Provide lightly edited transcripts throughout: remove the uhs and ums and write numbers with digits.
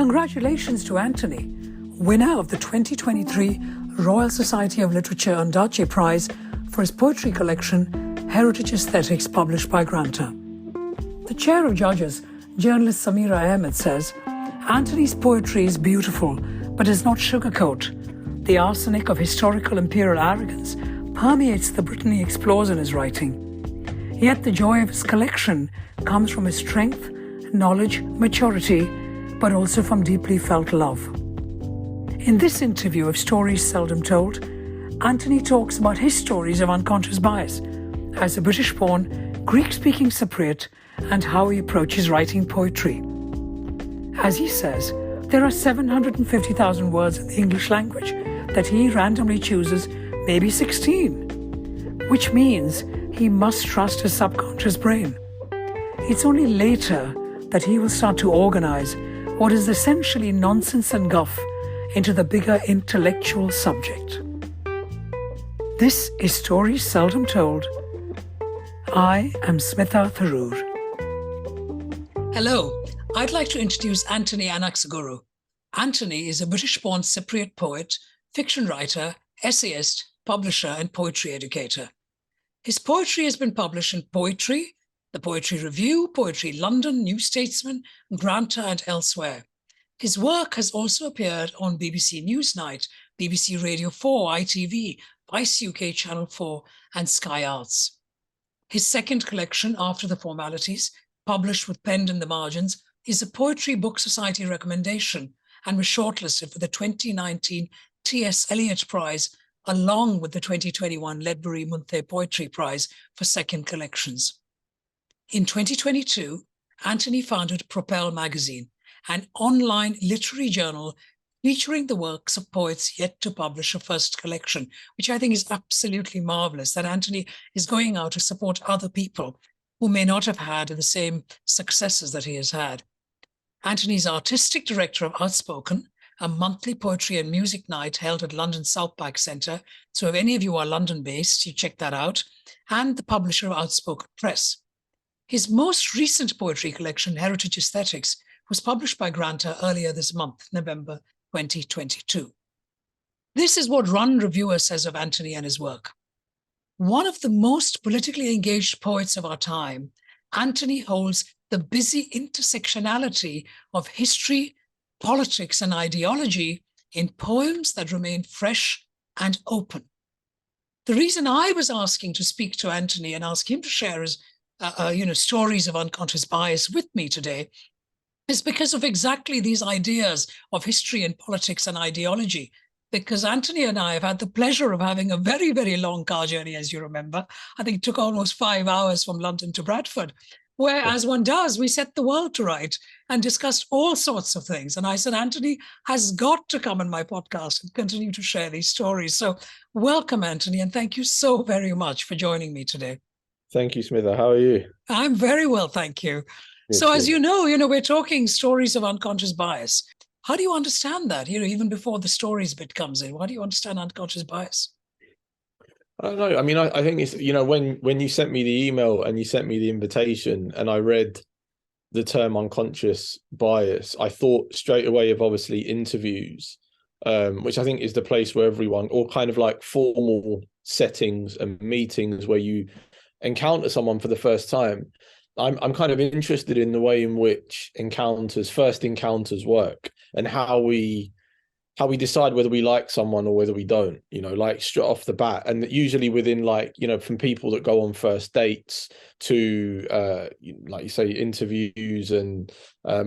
Congratulations to Anthony, winner of the 2023 Royal Society of Literature Ondaatje Prize for his poetry collection, Heritage Aesthetics, published by Granta. The chair of judges, journalist Samira Ahmed, says, Anthony's poetry is beautiful, but does not sugarcoat. The arsenic of historical imperial arrogance permeates the Britain he explores in his writing. Yet the joy of his collection comes from his strength, knowledge, maturity, but also from deeply felt love. In this interview of Stories Seldom Told, Anthony talks about his stories of unconscious bias as a British-born, Greek-speaking Cypriot and how he approaches writing poetry. As he says, there are 750,000 words in the English language that he randomly chooses, maybe 16, which means he must trust his subconscious brain. It's only later that he will start to organize what is essentially nonsense and guff into the bigger intellectual subject. This is Stories Seldom Told. I am Smitha Tharoor. Hello, I'd like to introduce Anthony Anaxagorou. Anthony is a British-born Cypriot poet, fiction writer, essayist, publisher, and poetry educator. His poetry has been published in Poetry, The Poetry Review, Poetry London, New Statesman, Granta, and elsewhere. His work has also appeared on BBC Newsnight, BBC Radio 4, ITV, Vice UK Channel 4, and Sky Arts. His second collection, After the Formalities, published with Penned in the Margins, is a Poetry Book Society recommendation and was shortlisted for the 2019 T.S. Eliot Prize, along with the 2021 Ledbury Munthe Poetry Prize for second collections. In 2022, Anthony founded Propel magazine, an online literary journal featuring the works of poets yet to publish a first collection, which I think is absolutely marvelous, that Anthony is going out to support other people who may not have had the same successes that he has had. Anthony is artistic director of Outspoken, a monthly poetry and music night held at London South Bank Centre. So if any of you are London-based, you check that out, and the publisher of Outspoken Press. His most recent poetry collection, Heritage Aesthetics, was published by Granta earlier this month, November 2022. This is what Run Reviewer says of Anthony and his work. One of the most politically engaged poets of our time, Anthony holds the busy intersectionality of history, politics, and ideology in poems that remain fresh and open. The reason I was asking to speak to Anthony and ask him to share his stories of unconscious bias with me today is because of exactly these ideas of history and politics and ideology. Because Anthony and I have had the pleasure of having a very, very long car journey, as you remember. I think it took almost 5 hours from London to Bradford, where, as one does, we set the world to right and discussed all sorts of things. And I said, Anthony has got to come on my podcast and continue to share these stories. So welcome, Anthony, and thank you so very much for joining me today. Thank you, Smitha. How are you? I'm very well, thank you. So as you know, we're talking stories of unconscious bias. How do you understand that? Even before the stories bit comes in, why do you understand unconscious bias? I don't know. I mean, I think it's, when you sent me the email and you sent me the invitation and I read the term unconscious bias, I thought straight away of obviously interviews, which I think is the place where everyone, or kind of like formal settings and meetings where you encounter someone for the first time. I'm kind of interested in the way in which first encounters work and how we decide whether we like someone or whether we don't, like straight off the bat. And usually within from people that go on first dates to, like you say, interviews and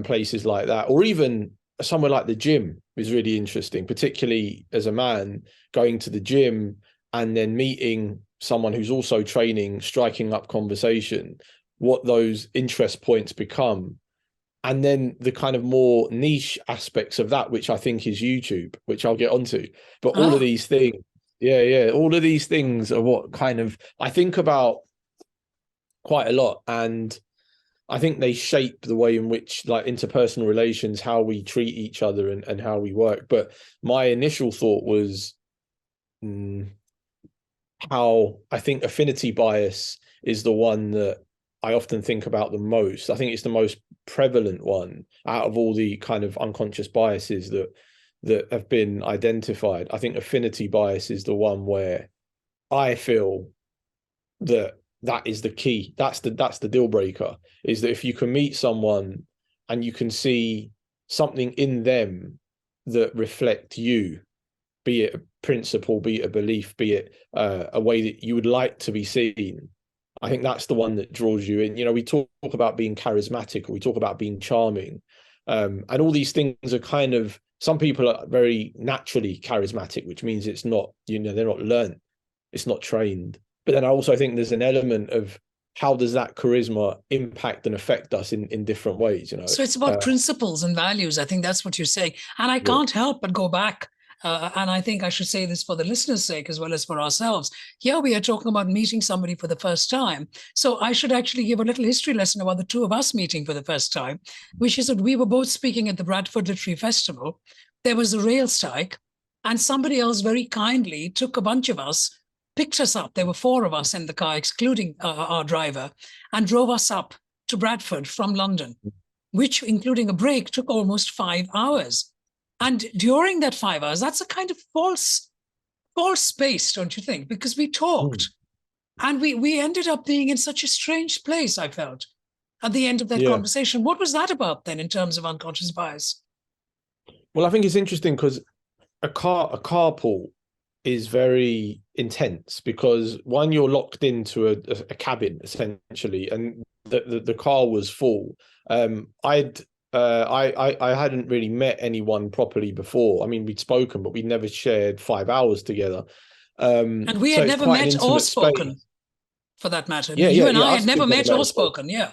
places like that, or even somewhere like the gym is really interesting, particularly as a man going to the gym and then meeting someone who's also training, striking up conversation, what those interest points become. And then the kind of more niche aspects of that, which I think is YouTube, which I'll get onto. But all of these things, all of these things are what kind of I think about quite a lot. And I think they shape the way in which, like, interpersonal relations, how we treat each other and how we work. But my initial thought was how I think affinity bias is the one that I often think about the most. I think it's the most prevalent one out of all the kind of unconscious biases that have been identified. I think affinity bias is the one where I feel that is the key. That's the deal breaker, is that if you can meet someone and you can see something in them that reflect you, be it a principle, be it a belief, be it a way that you would like to be seen, I think that's the one that draws you in. You know, we talk about being charismatic, or we talk about being charming, and all these things are kind of, some people are very naturally charismatic, which means it's not, you know, they're not learned, it's not trained. But then I also think there's an element of how does that charisma impact and affect us in different ways, you know? So it's about principles and values. I think that's what you're saying. And I can't help but go back. And I think I should say this for the listeners' sake as well as for ourselves. Here we are talking about meeting somebody for the first time. So I should actually give a little history lesson about the two of us meeting for the first time, which is that we were both speaking at the Bradford Literary Festival. There was a rail strike, and somebody else very kindly took a bunch of us, picked us up. There were four of us in the car, excluding our driver, and drove us up to Bradford from London, which, including a break, took almost 5 hours. And during that 5 hours, that's a kind of false space, don't you think? Because we talked and we ended up being in such a strange place, I felt, at the end of that conversation. What was that about then in terms of unconscious bias? Well, I think it's interesting because a carpool is very intense, because one, you're locked into a cabin essentially, and the car was full. I hadn't really met anyone properly before. I mean, we'd spoken, but we'd never shared 5 hours together. And we had never met or spoken, for that matter. You and I had never met or spoken. Yeah.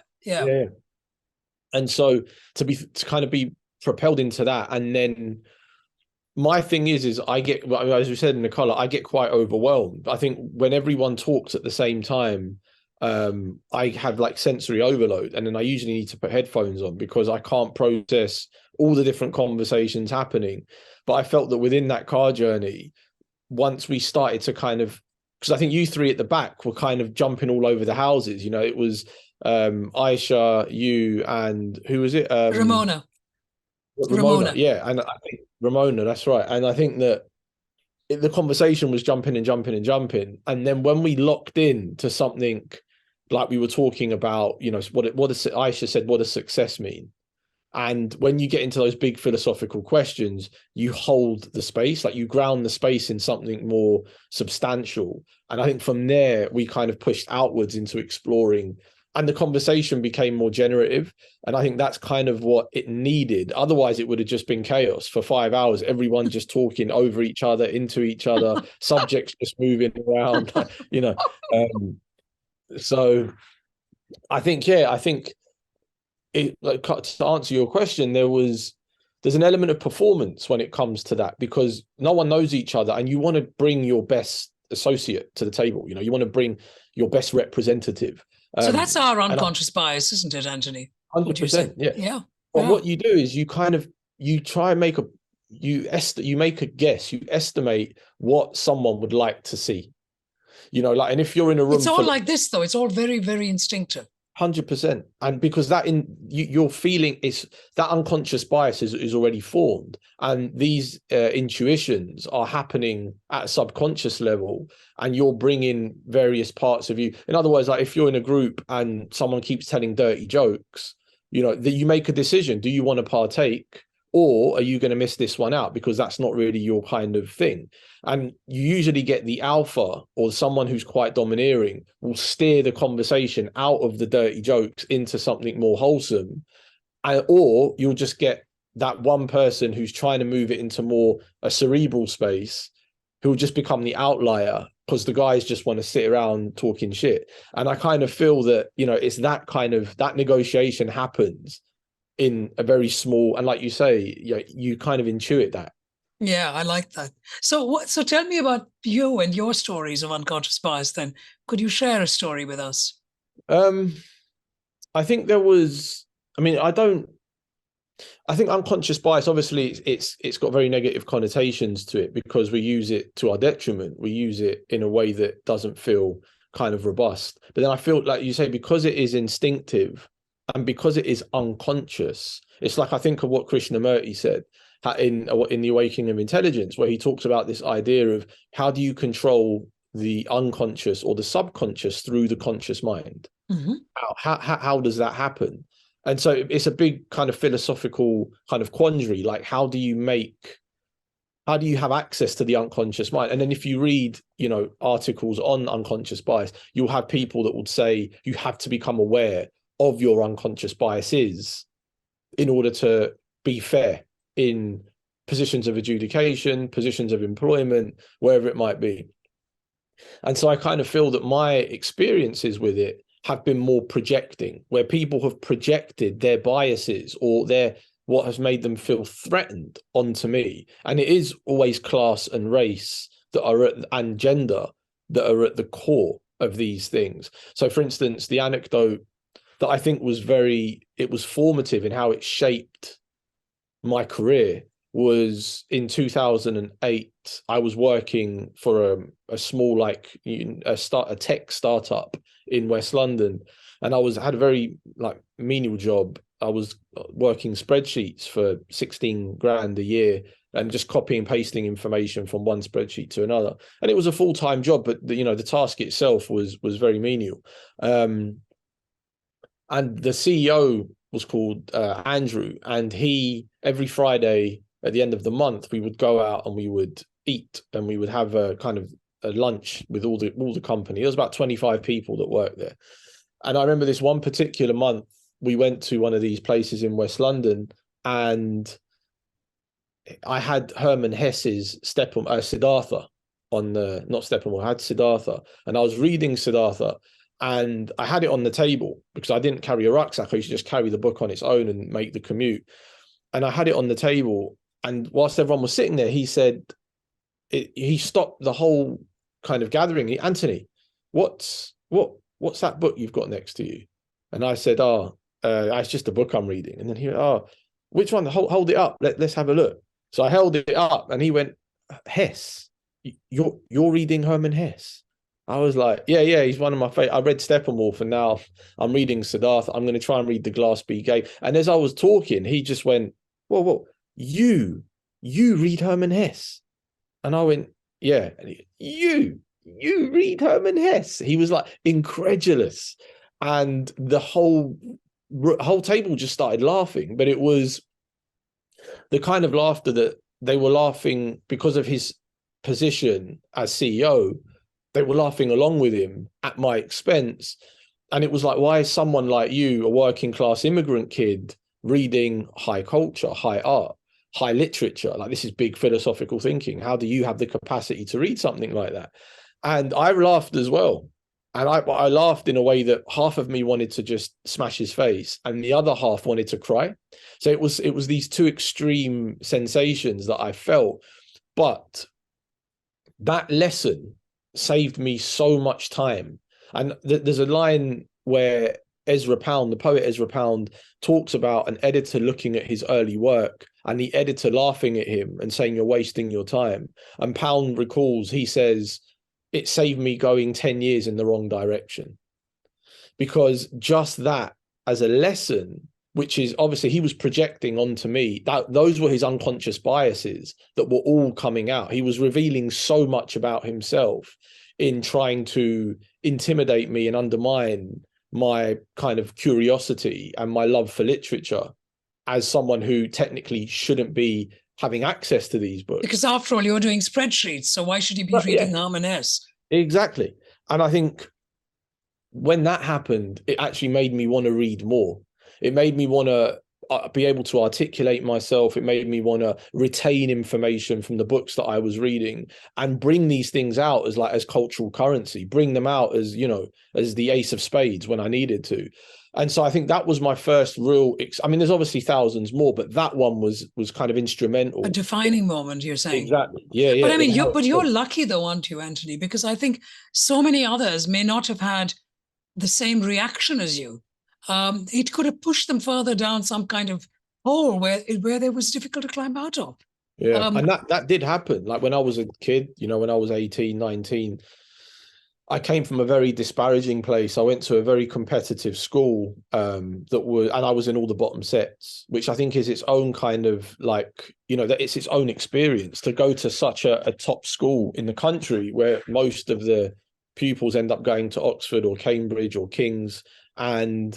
And so to kind of be propelled into that, and then my thing is I get, as we said in Nicola, I get quite overwhelmed. I think when everyone talks at the same time, I have like sensory overload, and then I usually need to put headphones on because I can't process all the different conversations happening. But I felt that within that car journey, once we started to kind of, because I think you three at the back were kind of jumping all over the houses, you know, it was Aisha, you, and who was it? Ramona. Yeah. And I think Ramona, that's right. And I think that the conversation was jumping and jumping and jumping. And then when we locked in to something, like we were talking about, you know, what Aisha said, what does success mean? And when you get into those big philosophical questions, you hold the space, like you ground the space in something more substantial. And I think from there, we kind of pushed outwards into exploring, and the conversation became more generative. And I think that's kind of what it needed. Otherwise, it would have just been chaos for 5 hours, everyone just talking over each other, into each other, subjects just moving around, you know. So I think, like, to answer your question, there's an element of performance when it comes to that, because no one knows each other, and you want to bring your best associate to the table. You know, you want to bring your best representative. So that's our unconscious bias, isn't it, Anthony? 100%. Yeah. But what you do is you try and make you make a guess, you estimate what someone would like to see. You know, like, and if you're in a room, it's all like this, though. It's all very, very instinctive. 100%. And because that you're feeling is that unconscious bias is already formed, and these intuitions are happening at a subconscious level, and you're bringing various parts of you. In other words, like if you're in a group and someone keeps telling dirty jokes, you know, that you make a decision. Do you want to partake, or are you going to miss this one out because that's not really your kind of thing? And you usually get the alpha, or someone who's quite domineering, will steer the conversation out of the dirty jokes into something more wholesome. Or you'll just get that one person who's trying to move it into more a cerebral space, who'll just become the outlier because the guys just want to sit around talking shit. And I kind of feel that, you know, it's that kind of, that negotiation happens in a very small, and like you say, you kind of intuit that. Yeah, I like that. So tell me about you and your stories of unconscious bias then. Could you share a story with us? I think there was, I think unconscious bias, obviously it's got very negative connotations to it because we use it to our detriment. We use it in a way that doesn't feel kind of robust. But then I feel like you say, because it is instinctive and because it is unconscious, it's like, I think of what Krishnamurti said in The Awakening of Intelligence, where he talks about this idea of how do you control the unconscious or the subconscious through the conscious mind? Mm-hmm. How does that happen? And so it's a big kind of philosophical kind of quandary, like how do you have access to the unconscious mind? And then if you read, articles on unconscious bias, you'll have people that would say you have to become aware of your unconscious biases in order to be fair in positions of adjudication, positions of employment, wherever it might be. And so I kind of feel that my experiences with it have been more projecting, where people have projected their biases or what has made them feel threatened onto me. And it is always class and race and gender that are at the core of these things. So for instance, the anecdote that I think was formative in how it shaped my career was in 2008. I was working for a small, a tech startup in West London, and I had a very menial job. I was working spreadsheets for 16 grand a year and just copy and pasting information from one spreadsheet to another. And it was a full-time job, but the task itself was very menial. And the CEO was called Andrew, and every Friday at the end of the month, we would go out and we would eat, and we would have a kind of a lunch with all the company. There was about 25 people that worked there. And I remember this one particular month, we went to one of these places in West London, and I had Herman Hesse's Siddhartha not Steppenwolf, I had Siddhartha, and I was reading Siddhartha, and I had it on the table because I didn't carry a rucksack. I used to just carry the book on its own and make the commute. And I had it on the table, and whilst everyone was sitting there, he said, he stopped the whole kind of gathering. Anthony, what's that book you've got next to you? And I said, it's just a book I'm reading. And then he went, which one? Hold it up. Let's have a look. So I held it up, and he went, Hess, you're reading Herman Hesse? I was like, yeah, he's one of my favorite. I read Steppenwolf, and now I'm reading Siddhartha. I'm going to try and read The Glass Bead Gate. And as I was talking, he just went, whoa, you read Herman Hesse? And I went, yeah. And you read Herman Hesse? He was like incredulous. And the whole table just started laughing. But it was the kind of laughter that they were laughing because of his position as CEO. They were laughing along with him at my expense. And it was like, why is someone like you, a working class immigrant kid, reading high culture, high art, high literature? Like, this is big philosophical thinking. How do you have the capacity to read something like that? And I laughed as well. And I laughed in a way that half of me wanted to just smash his face and the other half wanted to cry. So it was these two extreme sensations that I felt. But that lesson saved me so much time. And there's a line where Ezra Pound, the poet Ezra Pound, talks about an editor looking at his early work and the editor laughing at him and saying, you're wasting your time. And Pound recalls, he says, it saved me going 10 years in the wrong direction. Because just that as a lesson, which is obviously he was projecting onto me, those were his unconscious biases that were all coming out. He was revealing so much about himself in trying to intimidate me and undermine my kind of curiosity and my love for literature as someone who technically shouldn't be having access to these books. Because after all, you're doing spreadsheets, so why should you be reading Herman Hesse? Exactly. And I think when that happened, it actually made me want to read more. It made me want to be able to articulate myself. It made me want to retain information from the books that I was reading and bring these things out as cultural currency, bring them out as, as the ace of spades when I needed to. And so I think that was my first real, I mean, there's obviously thousands more, but that one was kind of instrumental. A defining moment, you're saying. Exactly. Yeah. But I mean, you're lucky though, aren't you, Anthony? Because I think so many others may not have had the same reaction as you. It could have pushed them further down some kind of hole where it was difficult to climb out of. Yeah, and that did happen. Like when I was a kid, when I was 18, 19, I came from a very disparaging place. I went to a very competitive school and I was in all the bottom sets, which I think is its own kind of like, that it's its own experience to go to such a top school in the country where most of the pupils end up going to Oxford or Cambridge or King's, and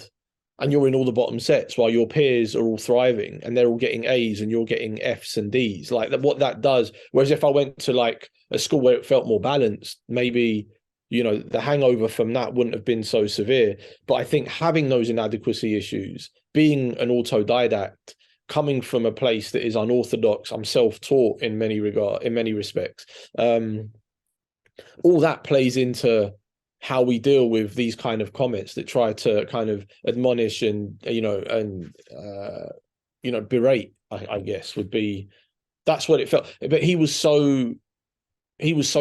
you're in all the bottom sets while your peers are all thriving and they're all getting A's and you're getting F's and D's. Like what that does. Whereas if I went to like a school where it felt more balanced, maybe the hangover from that wouldn't have been so severe. But I think having those inadequacy issues, being an autodidact, coming from a place that is unorthodox, I'm self-taught in many respects. All that plays into how we deal with these kind of comments that try to kind of admonish and berate, I guess would be, that's what it felt. But he was so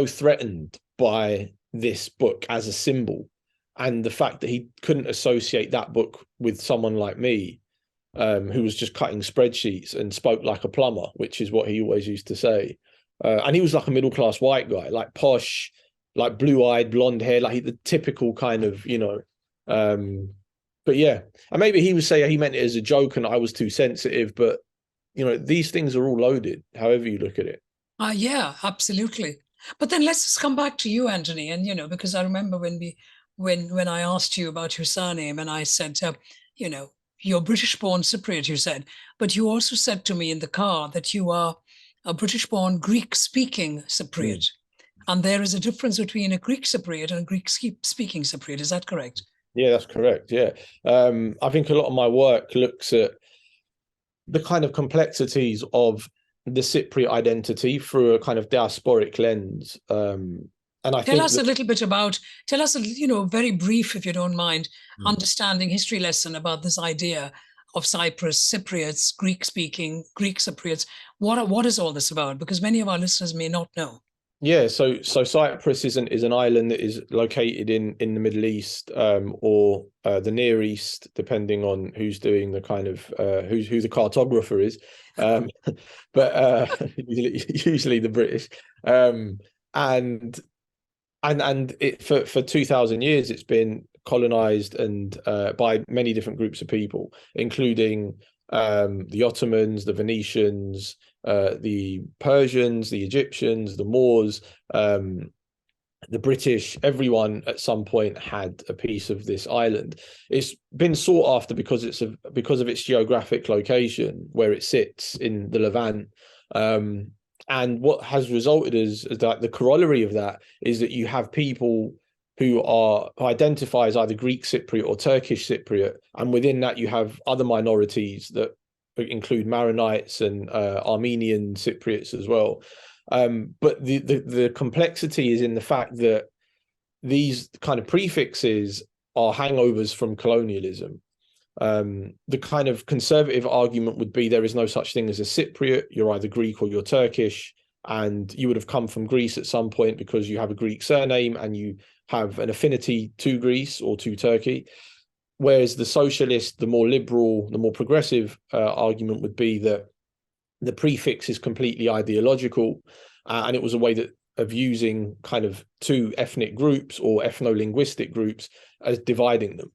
threatened by this book as a symbol, and the fact that he couldn't associate that book with someone like me, who was just cutting spreadsheets and spoke like a plumber, which is what he always used to say. And he was like a middle-class white guy, like posh, like blue-eyed, blonde hair, like the typical kind of, but yeah. And maybe he would say he meant it as a joke and I was too sensitive, but these things are all loaded, however you look at it. Yeah, absolutely. But then let's just come back to you, Anthony. And, because I remember when I asked you about your surname and I said, you're British-born Cypriot, you said, but you also said to me in the car that you are a British-born Greek-speaking Cypriot. Mm. And there is a difference between a Greek Cypriot and a Greek-speaking Cypriot. Is that correct? Yeah, that's correct. Yeah. I think a lot of my work looks at the kind of complexities of the Cypriot identity through a kind of diasporic lens. And tell us a little bit about, very brief, if you don't mind, understanding history lesson about this idea of Cyprus, Cypriots, Greek-speaking, Greek Cypriots. What is all this about? Because many of our listeners may not know. Yeah, so Cyprus is an island that is located in the Middle East, or the Near East, depending on who's doing the kind of who the cartographer is, but usually the British, and it for 2,000 years it's been colonized and by many different groups of people, including the Ottomans, the Venetians, the Persians, the Egyptians, the Moors, the British. Everyone at some point had a piece of this island. It's been sought after because of its geographic location, where it sits in the Levant. And what has resulted is that the corollary of that is that you have people who identify as either Greek Cypriot or Turkish Cypriot, and within that you have other minorities that include Maronites and Armenian Cypriots as well. But the complexity is in the fact that these kind of prefixes are hangovers from colonialism. The kind of conservative argument would be there is no such thing as a Cypriot. You're either Greek or you're Turkish, and you would have come from Greece at some point because you have a Greek surname and you have an affinity to Greece or to Turkey. Whereas the socialist, the more liberal, the more progressive argument would be that the prefix is completely ideological, and it was a way of using kind of two ethnic groups or ethno-linguistic groups as dividing them.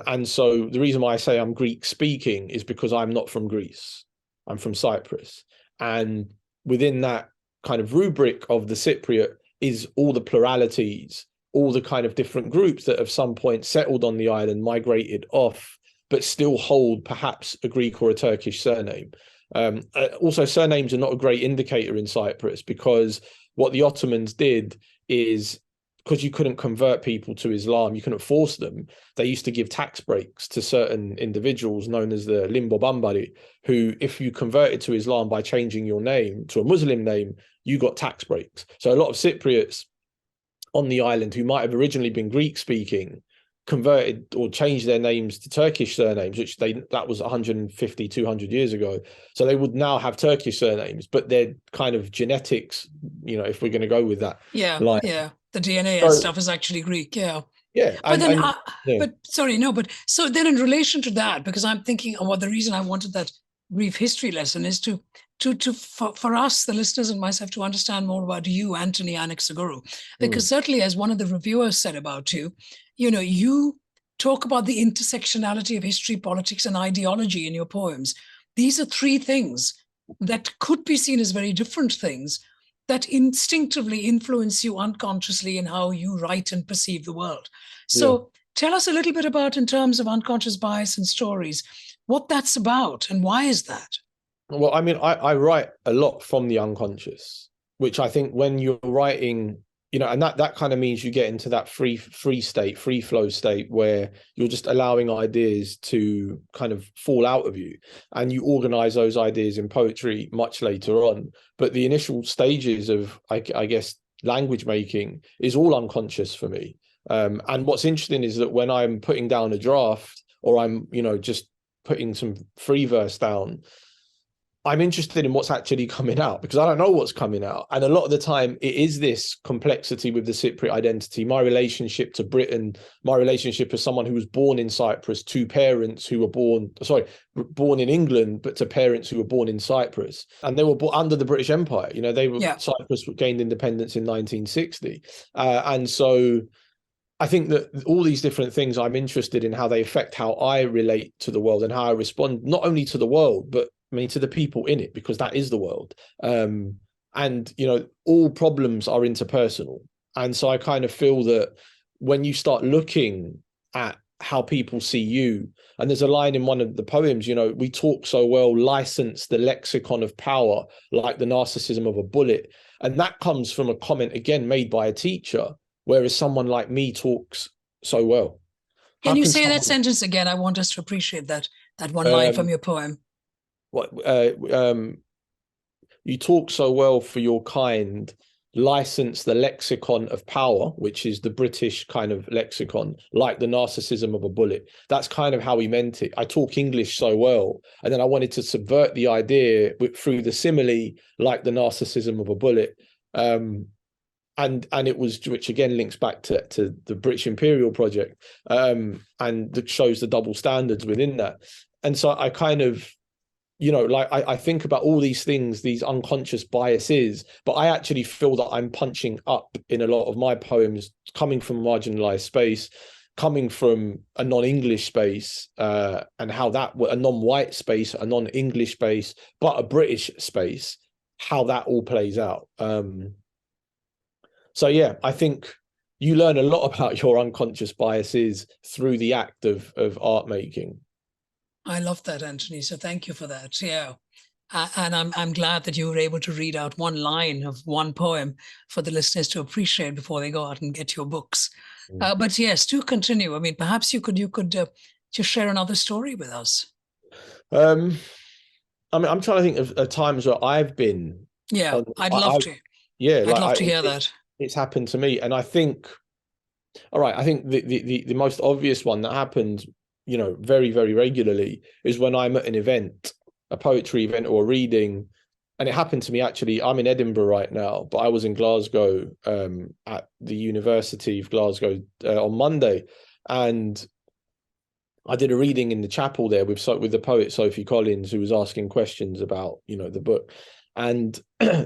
And so the reason why I say I'm Greek speaking is because I'm not from Greece. I'm from Cyprus. And within that kind of rubric of the Cypriot is all the pluralities, all the kind of different groups that at some point settled on the island, migrated off, but still hold perhaps a Greek or a Turkish surname. Also, surnames are not a great indicator in Cyprus, because what the Ottomans did is, because you couldn't convert people to Islam, you couldn't force them, they used to give tax breaks to certain individuals known as the Limbo Bambari, who, if you converted to Islam by changing your name to a Muslim name, you got tax breaks. So a lot of Cypriots on the island who might have originally been Greek speaking converted or changed their names to Turkish surnames, which that was 150, 200 years ago. So they would now have Turkish surnames, but their kind of genetics, if we're going to go with that. Yeah, the DNA and stuff is actually Greek, yeah. Yeah. But so then in relation to that, because I'm thinking, the reason I wanted that brief history lesson is for us, the listeners and myself, to understand more about you, Anthony Anaxagorou, because certainly, as one of the reviewers said about you, you talk about the intersectionality of history, politics, and ideology in your poems. These are three things that could be seen as very different things that instinctively influence you unconsciously in how you write and perceive the world. So tell us a little bit about, in terms of unconscious bias and stories, what that's about and why is that? Well, I mean, I write a lot from the unconscious, which I think when you're writing, and that kind of means you get into that free flow state where you're just allowing ideas to kind of fall out of you, and you organize those ideas in poetry much later on. But the initial stages of, I guess, language making is all unconscious for me. And what's interesting is that when I'm putting down a draft, or I'm, just putting some free verse down, I'm interested in what's actually coming out, because I don't know what's coming out. And a lot of the time it is this complexity with the Cypriot identity, my relationship to Britain, my relationship as someone who was born in Cyprus to parents who were born in England, but to parents who were born in Cyprus. And they were born under the British Empire. Cyprus gained independence in 1960. And so I think that all these different things, I'm interested in how they affect how I relate to the world and how I respond, not only to the world, but to the people in it, because that is the world. And, all problems are interpersonal. And so I kind of feel that when you start looking at how people see you, and there's a line in one of the poems, we talk so well, license the lexicon of power, like the narcissism of a bullet. And that comes from a comment, again, made by a teacher, whereas someone like me talks so well. Can you say that sentence again? I want us to appreciate that one line from your poem. You talk so well for your kind, license the lexicon of power, which is the British kind of lexicon, like the narcissism of a bullet. That's kind of how he meant it. I talk English so well, and then I wanted to subvert the idea through the simile, like the narcissism of a bullet. And it was, which again links back to the British Imperial Project, and that shows the double standards within that. And so I kind of, I think about all these things, these unconscious biases, but I actually feel that I'm punching up in a lot of my poems, coming from a marginalized space, coming from a non-English space, and how that, a non-white space, a non-English space, but a British space, how that all plays out. So yeah, I think you learn a lot about your unconscious biases through the act of art making. I love that, Anthony. So thank you for that. Yeah. And I'm glad that you were able to read out one line of one poem for the listeners to appreciate before they go out and get your books. But yes, to continue, perhaps you could just share another story with us. I'm trying to think of times where I've been. Yeah, I'd love to. Yeah, I'd love to hear that. It's happened to me, and I think, all right, I think the most obvious one that happened, very, very regularly, is when I'm at an event, a poetry event or a reading. And it happened to me, actually. I'm in Edinburgh right now, but I was in Glasgow, at the University of Glasgow, on Monday, and I did a reading in the chapel there with the poet Sophie Collins, who was asking questions about the book. And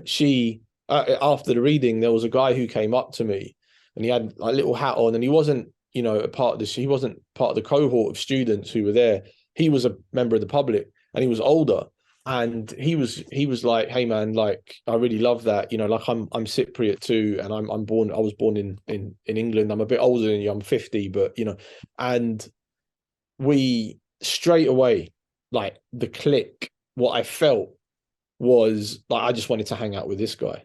she, after the reading, there was a guy who came up to me, and he had a little hat on, and he wasn't a part of this. He wasn't part of the cohort of students who were there. He was a member of the public, and he was older. And he was like, "Hey man, like, I really love that. Like, I'm Cypriot too, and I was born in England. I'm a bit older than you. I'm 50, but and we straight away, like, the click, what I felt was like, I just wanted to hang out with this guy.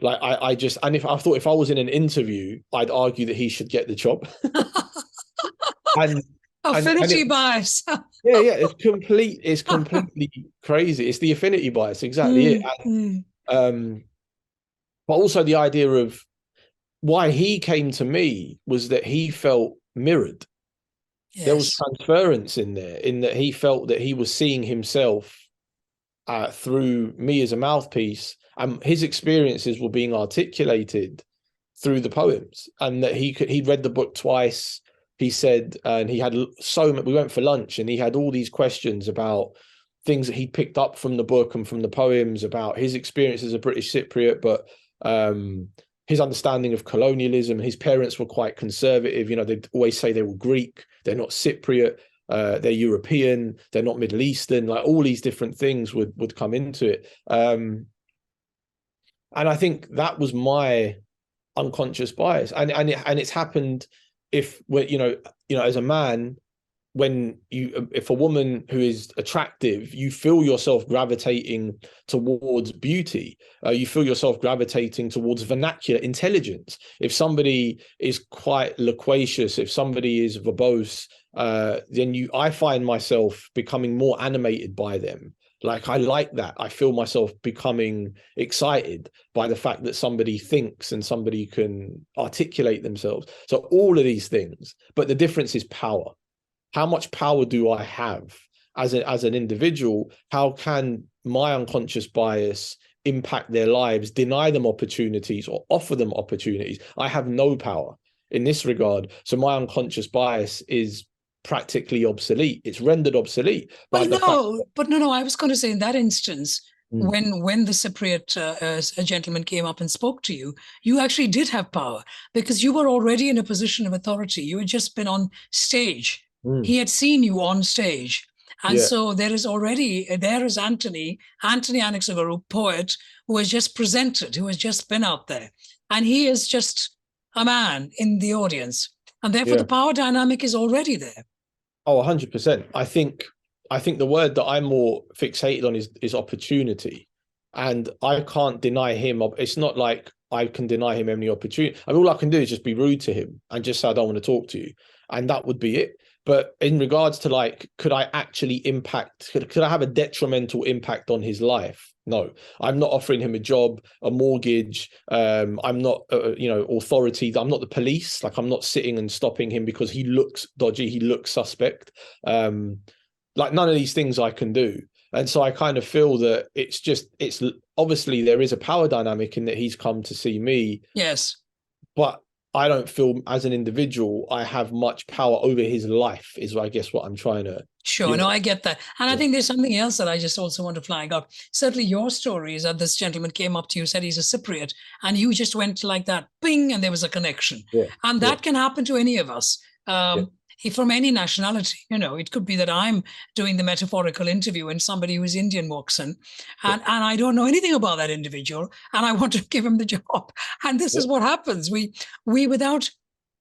Like, and if I was in an interview, I'd argue that he should get the job." And affinity bias. Yeah, it's completely crazy. It's the affinity bias, exactly it. And, but also the idea of why he came to me was that he felt mirrored. Yes. There was transference in there, in that he felt that he was seeing himself through me as a mouthpiece, and his experiences were being articulated through the poems, and that he'd read the book twice. He said, and he had we went for lunch, and he had all these questions about things that he picked up from the book and from the poems about his experience as a British Cypriot, but his understanding of colonialism. His parents were quite conservative. You know, they'd always say they were Greek, they're not Cypriot, they're European, they're not Middle Eastern. Like all these different things would come into it. And I think that was my unconscious bias, and it's happened if we're, you know, as a man, if a woman who is attractive, you feel yourself gravitating towards beauty, you feel yourself gravitating towards vernacular intelligence. If somebody is quite loquacious, if somebody is verbose, then I find myself becoming more animated by them. Like, I like that. I feel myself becoming excited by the fact that somebody thinks and somebody can articulate themselves. So all of these things, but the difference is power. How much power do I have as an individual? How can my unconscious bias impact their lives, deny them opportunities, or offer them opportunities? I have no power in this regard. So my unconscious bias is practically obsolete. It's rendered obsolete by the fact. No. I was going to say, in that instance, when the Cypriot gentleman came up and spoke to you, you actually did have power, because you were already in a position of authority. You had just been on stage. He had seen you on stage. And so there is Anthony Anaxagorou, poet, who has just presented, who has just been out there. And he is just a man in the audience. And therefore the power dynamic is already there. Oh, 100%. I think the word that I'm more fixated on is opportunity. And I can't deny him. It's not like I can deny him any opportunity. I mean, all I can do is just be rude to him and just say, I don't want to talk to you. And that would be it. But in regards to, like, could I actually impact, could I have a detrimental impact on his life? No, I'm not offering him a job, a mortgage. I'm not, authority. I'm not the police. Like, I'm not sitting and stopping him because he looks dodgy. He looks suspect. Like, none of these things I can do. And so I kind of feel that it's obviously there is a power dynamic in that he's come to see me. Yes. But I don't feel as an individual I have much power over his life, is I guess what I'm trying to. Sure, no, I get that. And I think there's something else that I just also want to flag up. Certainly your story is that this gentleman came up to you, said he's a Cypriot, and you just went like that, bing, and there was a connection. And that can happen to any of us. From any nationality. You know, it could be that I'm doing the metaphorical interview and somebody who's Indian walks in, and I don't know anything about that individual, and I want to give him the job. And this is what happens. We without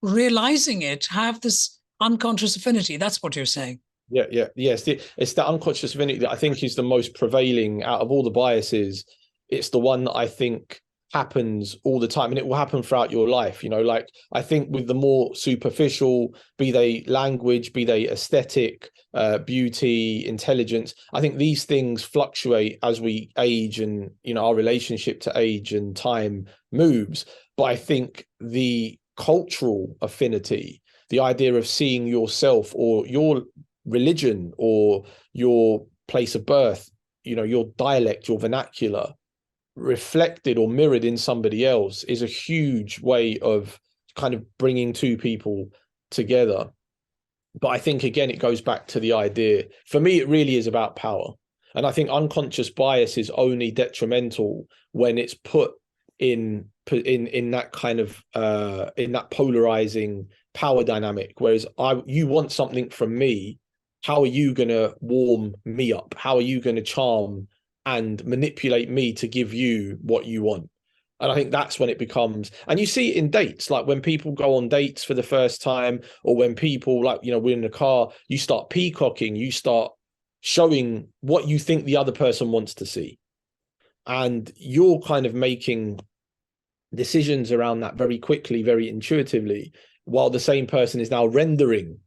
realizing it have this unconscious affinity. That's what you're saying. Yes. It's the unconscious affinity that I think is the most prevailing out of all the biases. It's the one that I think happens all the time, and it will happen throughout your life. You know, like, I think with the more superficial, be they language, be they aesthetic, beauty, intelligence, I think these things fluctuate as we age, and, you know, our relationship to age and time moves. But I think the cultural affinity, the idea of seeing yourself or your religion or your place of birth, you know, your dialect, your vernacular, reflected or mirrored in somebody else, is a huge way of kind of bringing two people together. But I think, again, it goes back to the idea, for me, it really is about power. And I think unconscious bias is only detrimental when it's put in that kind of in that polarizing power dynamic. Whereas you want something from me, how are you going to warm me up? How are you going to charm and manipulate me to give you what you want? And I think that's when it becomes, and you see it in dates, like when people go on dates for the first time, or when people, like, you know, we're in the car, you start peacocking, you start showing what you think the other person wants to see. And you're kind of making decisions around that very quickly, very intuitively, while the same person is now rendering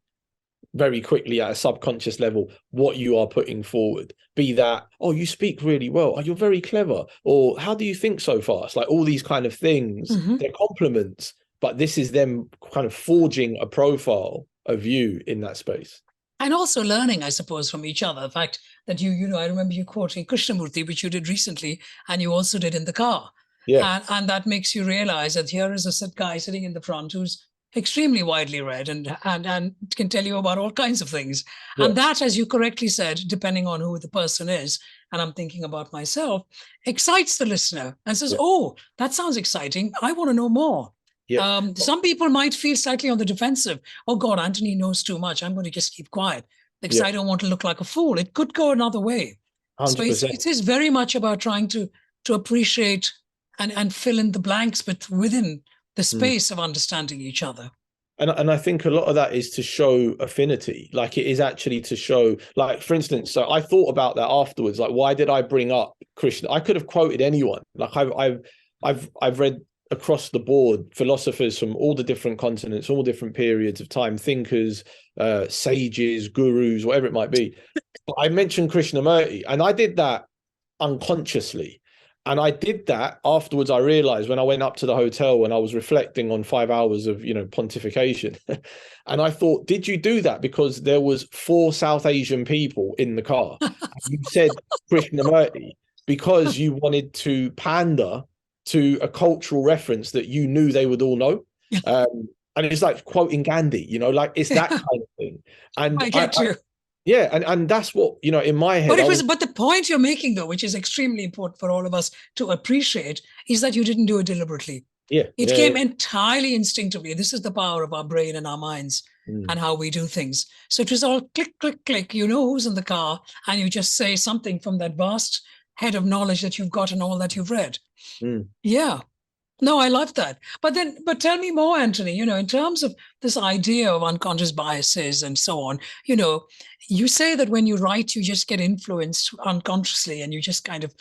very quickly at a subconscious level what you are putting forward. Be that, oh, you speak really well, oh, you're very clever, or how do you think so fast? Like, all these kind of things, they're compliments, but this is them kind of forging a profile of you in that space. And also learning, I suppose, from each other. The fact that you know, I remember you quoting Krishnamurti, which you did recently, and you also did in the car. And that makes you realize that here is a guy sitting in the front who's extremely widely read and can tell you about all kinds of things. Yeah. And that, as you correctly said, depending on who the person is, and I'm thinking about myself, excites the listener and says, oh, that sounds exciting. I want to know more. Yeah. Some people might feel slightly on the defensive. Oh God, Anthony knows too much. I'm going to just keep quiet because I don't want to look like a fool. It could go another way. 100%. So it is very much about trying to appreciate and fill in the blanks, but within the space of understanding each other. And I think a lot of that is to show affinity. Like, it is actually to show, like, for instance, so I thought about that afterwards. Like, why did I bring up Krishna? I could have quoted anyone. Like, I've read across the board philosophers from all the different continents, all different periods of time, thinkers, sages, gurus, whatever it might be. But I mentioned Krishnamurti, and I did that unconsciously. And I did that afterwards. I realized when I went up to the hotel and I was reflecting on 5 hours of, pontification. And I thought, did you do that because there was 4 South Asian people in the car? You said Krishnamurti because you wanted to pander to a cultural reference that you knew they would all know. And it's like quoting Gandhi, like it's that kind of thing. And I get you. Yeah, and that's what, in my head. But the point you're making, though, which is extremely important for all of us to appreciate, is that you didn't do it deliberately. Yeah. It came entirely instinctively. This is the power of our brain and our minds and how we do things. So it was all click, click, click. You know who's in the car, and you just say something from that vast head of knowledge that you've got and all that you've read. Yeah. No, I love that. But tell me more, Anthony, in terms of this idea of unconscious biases and so on, you say that when you write, you just get influenced unconsciously and you just kind of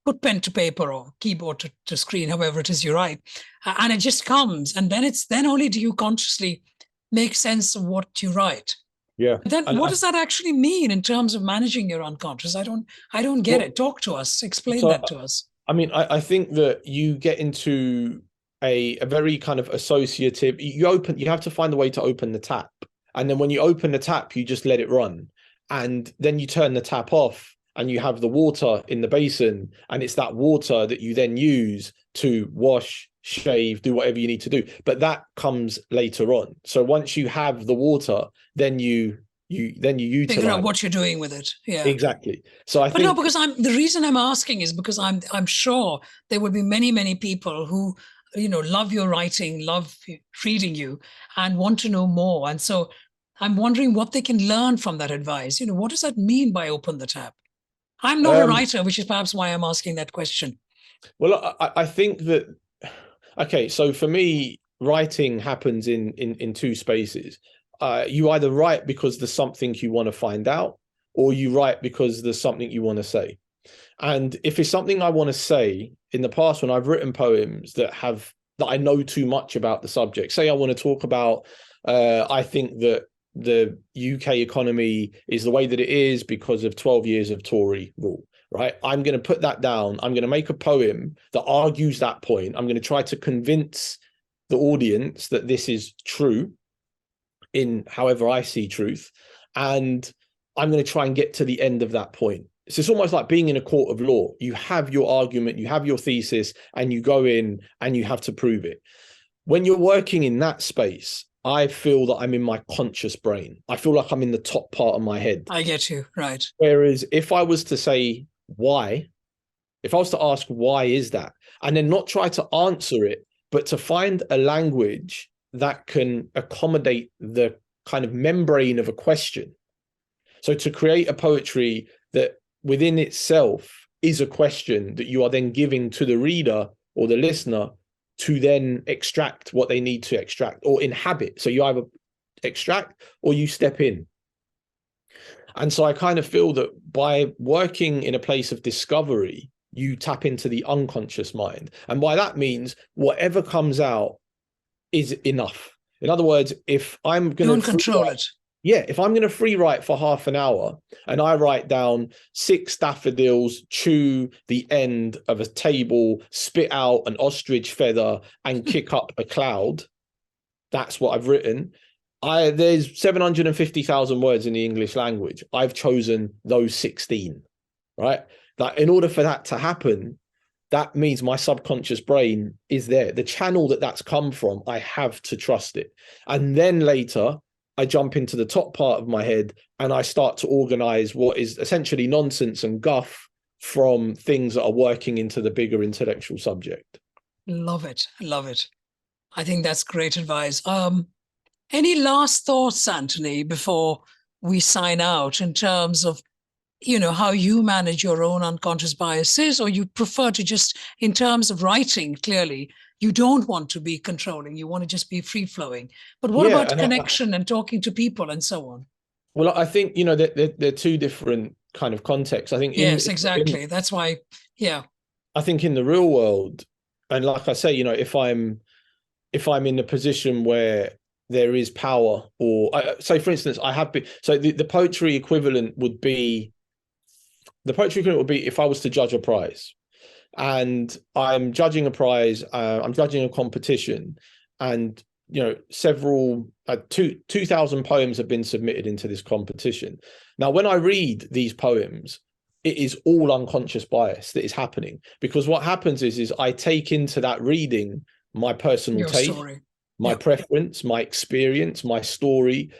put pen to paper or keyboard to screen, however it is you write, and it just comes. And then only do you consciously make sense of what you write. Yeah. But then what does that actually mean in terms of managing your unconscious? I don't get it. Talk to us. Explain that to us. I mean, I think that you get into a very kind of associative, you have to find a way to open the tap. And then when you open the tap, you just let it run. And then you turn the tap off and you have the water in the basin. And it's that water that you then use to wash, shave, do whatever you need to do. But that comes later on. So once you have the water, then you utilize, figure out what you're doing with it. Yeah, exactly. So I think, no, because the reason I'm asking is because I'm sure there will be many people who love your writing, love reading you, and want to know more. And so I'm wondering what they can learn from that advice. What does that mean by open the tap? I'm not a writer, which is perhaps why I'm asking that question. Well, I think that, okay, so for me, writing happens in 2 spaces. You either write because there's something you want to find out, or you write because there's something you want to say. And if it's something I want to say, in the past when I've written poems that I know too much about the subject, say I want to talk about, I think that the UK economy is the way that it is because of 12 years of Tory rule, right? I'm going to put that down. I'm going to make a poem that argues that point. I'm going to try to convince the audience that this is true in however I see truth. And I'm going to try and get to the end of that point. So it's almost like being in a court of law. You have your argument, you have your thesis, and you go in and you have to prove it. When you're working in that space, I feel that I'm in my conscious brain. I feel like I'm in the top part of my head. I get you, right. Whereas if I was to say why, if I was to ask why is that, and then not try to answer it, but to find a language that can accommodate the kind of membrane of a question. So to create a poetry that within itself is a question that you are then giving to the reader or the listener to then extract what they need to extract or inhabit. So you either extract or you step in. And so I kind of feel that by working in a place of discovery, you tap into the unconscious mind. And by that means, whatever comes out is enough. In other words, if I'm going to control it. Yeah, if I'm going to free write for half an hour and I write down 6 daffodils chew the end of a table, spit out an ostrich feather and kick up a cloud, that's what I've written. There's 750,000 words in the English language. I've chosen those 16, right? That in order for that to happen, that means my subconscious brain is there. The channel that's come from, I have to trust it. And then later, I jump into the top part of my head and I start to organize what is essentially nonsense and guff from things that are working into the bigger intellectual subject. Love it. Love it. I think that's great advice. Any last thoughts, Anthony, before we sign out in terms of, how you manage your own unconscious biases, or you prefer to just, in terms of writing, clearly, you don't want to be controlling. You want to just be free flowing. But what about connection and talking to people and so on? Well, I think, they're two different kind of contexts. I think. Yes, exactly. That's why. Yeah. I think in the real world, and like I say, if I'm in a position where there is power, or say, for instance, I have been. So the poetry equivalent would be if I was to judge a prize, and I'm judging a prize, I'm judging a competition, and several 2,000 poems have been submitted into this competition. Now, when I read these poems, it is all unconscious bias that is happening, because what happens is I take into that reading my personal taste, my preference, my experience, my story,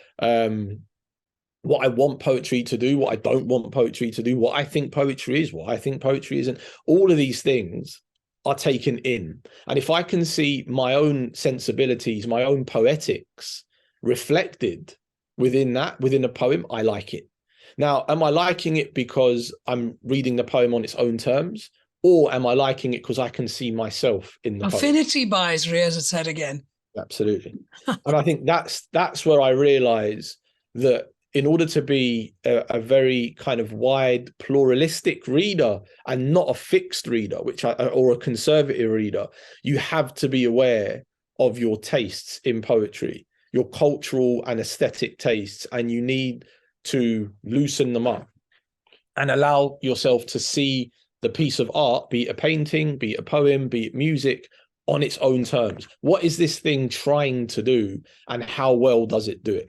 what I want poetry to do, what I don't want poetry to do, what I think poetry is, what I think poetry isn't. All of these things are taken in. And if I can see my own sensibilities, my own poetics reflected within a poem, I like it. Now, am I liking it because I'm reading the poem on its own terms, or am I liking it because I can see myself in the affinity bias rears its head again? Absolutely. And I think that's where I realize that in order to be a very kind of wide pluralistic reader and not a fixed reader, or a conservative reader, you have to be aware of your tastes in poetry, your cultural and aesthetic tastes, and you need to loosen them up and allow yourself to see the piece of art, be it a painting, be it a poem, be it music, on its own terms. What is this thing trying to do, and how well does it do it?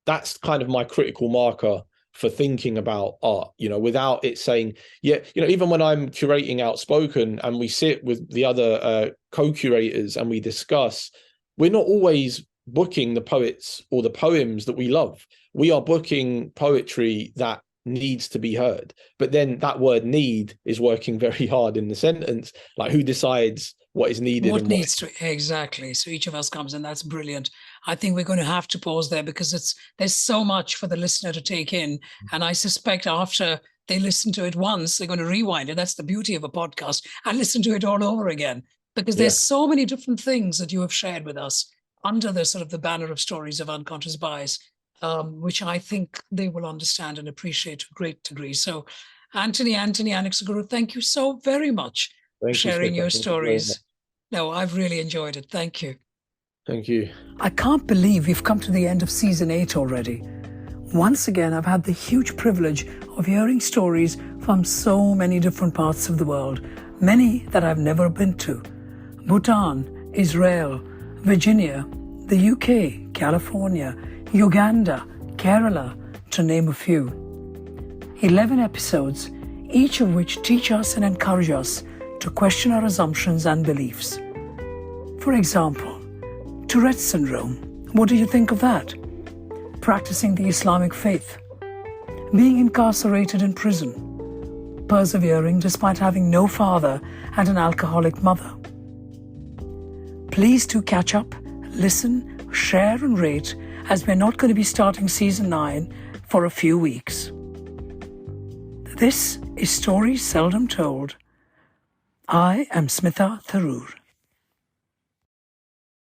That's kind of my critical marker for thinking about art, without it saying, even when I'm curating Outspoken and we sit with the other co-curators and we discuss, we're not always booking the poets or the poems that we love. We are booking poetry that needs to be heard. But then that word need is working very hard in the sentence. Like, who decides what is needed? What needs to, exactly. So each of us comes in. That's brilliant. I think we're going to have to pause there, because there's so much for the listener to take in. And I suspect after they listen to it once, they're going to rewind it. That's the beauty of a podcast, and listen to it all over again, because there's so many different things that you have shared with us under the sort of the banner of Stories of Unconscious Bias, which I think they will understand and appreciate to a great degree. So Anthony Anaxagorou, thank you so very much for sharing your stories. No, I've really enjoyed it. Thank you. Thank you. I can't believe we've come to the end of season 8 already. Once again, I've had the huge privilege of hearing stories from so many different parts of the world, many that I've never been to. Bhutan, Israel, Virginia, the UK, California, Uganda, Kerala, to name a few. 11 episodes, each of which teach us and encourage us to question our assumptions and beliefs. For example, Tourette's syndrome. What do you think of that? Practicing the Islamic faith. Being incarcerated in prison. Persevering despite having no father and an alcoholic mother. Please do catch up, listen, share and rate, as we're not going to be starting season 9 for a few weeks. This is Stories Seldom Told. I am Smitha Tharoor.